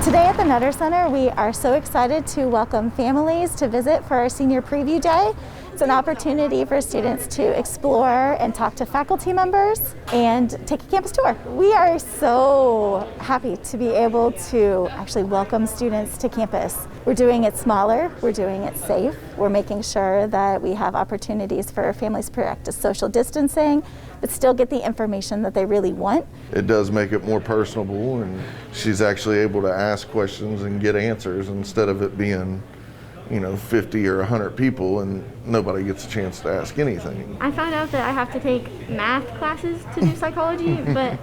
Today at the Nutter Center, we are so excited to welcome families to visit for our senior preview day. It's an opportunity for students to explore and talk to faculty members and take a campus tour. We are so happy to be able to actually welcome students to campus. We're doing it smaller, we're doing it safe, we're making sure that we have opportunities for families to practice social distancing, but still get the information that they really want. It does make it more personable, and she's actually able to ask questions and get answers instead of it being 50 or 100 people and nobody gets a chance to ask anything. I found out that I have to take math classes to do psychology, but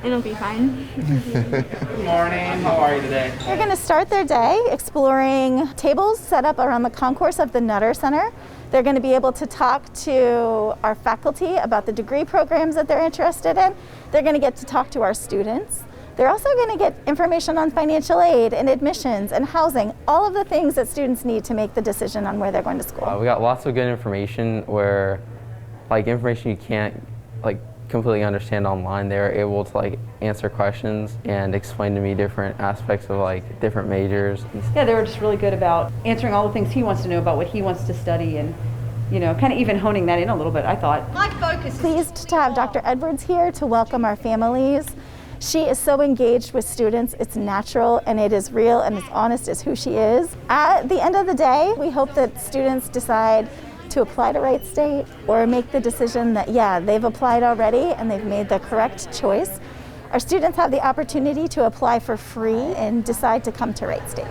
it'll be fine. Good morning, how are you today? They're going to start their day exploring tables set up around the concourse of the Nutter Center. They're going to be able to talk to our faculty about the degree programs that they're interested in. They're going to get to talk to our students. They're also going to get information on financial aid and admissions and housing, all of the things that students need to make the decision on where they're going to school. We got lots of good information where, information you can't completely understand online. They're able to answer questions and explain to me different aspects of different majors. Yeah, they were just really good about answering all the things he wants to know about what he wants to study and kind of even honing that in a little bit, I thought. My focus. Pleased to have Dr. Edwards here to welcome our families. She is so engaged with students, it's natural and it is real and as honest as who she is. At the end of the day, we hope that students decide to apply to Wright State or make the decision that, they've applied already and they've made the correct choice. Our students have the opportunity to apply for free and decide to come to Wright State.